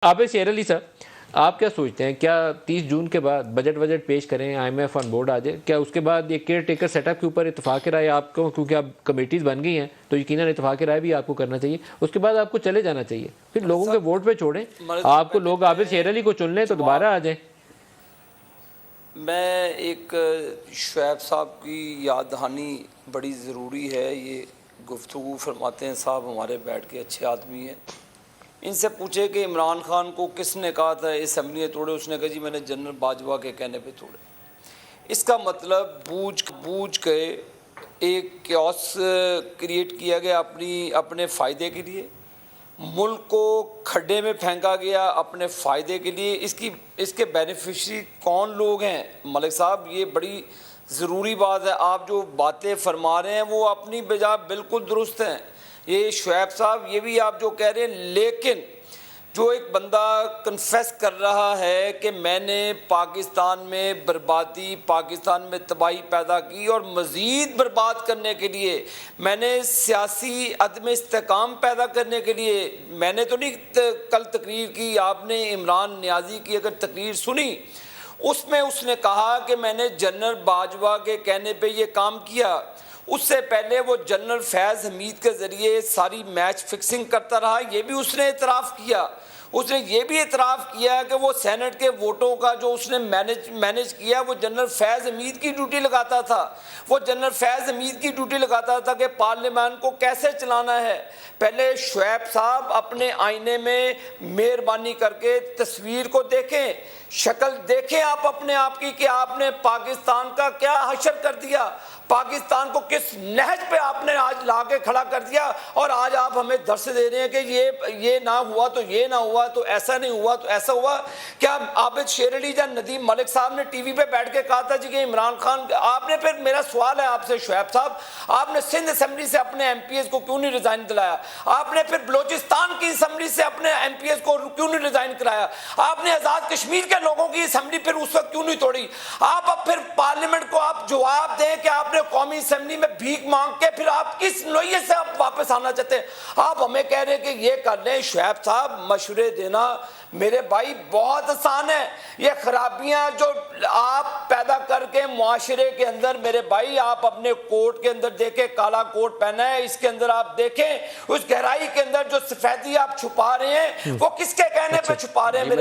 عابد شیر علی صاحب، آپ کیا سوچتے ہیں؟ کیا 30 جون کے بعد بجٹ پیش کریں، IMF آن بورڈ آ جائے؟ کیا اس کے بعد یہ کیئر ٹیکر سیٹ اپ کے اوپر اتفاق رائے آپ کو، کیونکہ اب کمیٹیز بن گئی ہیں تو یقیناً اتفاق رائے بھی آپ کو کرنا چاہیے، اس کے بعد آپ کو چلے جانا چاہیے، پھر لوگوں کے ووٹ پہ چھوڑیں، آپ کو لوگ عابد شیر علی کو چن لیں تو دوبارہ آ جائیں۔ میں ایک شعیب صاحب کی یاد دہانی بڑی ضروری ہے، یہ گفتگو فرماتے ہیں صاحب ہمارے بیٹھ کے اچھے آدمی ہیں، ان سے پوچھے کہ عمران خان کو کس نے کہا تھا اسمبلی توڑے، اس نے کہا جی میں نے جنرل باجوہ کے کہنے پہ توڑے۔ اس کا مطلب بوجھ کے ایک کیوس کریٹ کیا گیا اپنے فائدے کے لیے، ملک کو کھڈے میں پھینکا گیا اپنے فائدے کے لیے۔ اس کے بینیفیشری کون لوگ ہیں؟ ملک صاحب یہ بڑی ضروری بات ہے، آپ جو باتیں فرما رہے ہیں وہ اپنی بجا بالکل درست ہیں، یہ شعیب صاحب یہ بھی آپ جو کہہ رہے ہیں، لیکن جو ایک بندہ کنفیس کر رہا ہے کہ میں نے پاکستان میں بربادی، پاکستان میں تباہی پیدا کی اور مزید برباد کرنے کے لیے میں نے سیاسی عدم استحکام پیدا کرنے کے لیے، میں نے تو نہیں کل تقریر کی، آپ نے عمران نیازی کی اگر تقریر سنی، اس میں اس نے کہا کہ میں نے جنرل باجوہ کے کہنے پہ یہ کام کیا۔ اس سے پہلے وہ جنرل فیض حمید کے ذریعے ساری میچ فکسنگ کرتا رہا، یہ بھی اس نے اعتراف کیا۔ اس نے یہ بھی اعتراف کیا کہ وہ سینٹ کے ووٹوں کا جو اس نے مینج کیا وہ جنرل فیض حمید کی ڈیوٹی لگاتا تھا، وہ جنرل فیض حمید کی ڈیوٹی لگاتا تھا کہ پارلیمان کو کیسے چلانا ہے۔ پہلے شعیب صاحب اپنے آئینے میں مہربانی کر کے تصویر کو دیکھیں، شکل دیکھیں آپ اپنے آپ کی کہ آپ نے پاکستان کا کیا حشر کر دیا، پاکستان کو کس نہج پہ آپ نے آج لا کے کھڑا کر دیا، اور آج آپ ہمیں درس دے رہے ہیں کہ یہ نہ ہوا تو یہ نہ ہوا تو ایسا نہیں ہوا تو ایسا ہوا۔ کیا عابد شیر علی جان ندیم ملک صاحب نے ٹی وی پہ بیٹھ کے کہا تھا جی کہ عمران خان، آپ نے پھر میرا سوال ہے آپ سے شعیب صاحب، آپ نے سندھ اسمبلی سے اپنے ایم پی ایس کو کیوں نہیں ریزائن دلایا؟ آپ نے پھر بلوچستان کی اسمبلی سے اپنے ایم پی ایس کو کیوں نہیں ریزائن کرایا؟ آپ نے آزاد کشمیر کے لوگوں کی اسمبلی پھر اس وقت کیوں نہیں توڑی؟ آپ اب پھر پارلیمنٹ کو آپ جواب دیں کہ آپ نے قومی اسمبلی میں بھیک مانگ کے پھر آپ کس نوعیت سے آپ واپس آنا چاہتے ہیں؟ آپ ہمیں کہہ رہے ہیں کہ یہ کر لیں۔ شعیب صاحب مشورے دینا میرے بھائی بہت آسان ہے، یہ خرابیاں جو آپ پیدا کر کے معاشرے کے اندر، میرے بھائی آپ اپنے کوٹ کے اندر دیکھیں، کالا کوٹ پہنا ہے، اس کے اندر آپ دیکھیں اس گہرائی کے اندر جو سفیدی آپ چھپا رہے ہیں وہ کس کے کہنے پہ چھپا رہے ہیں میرے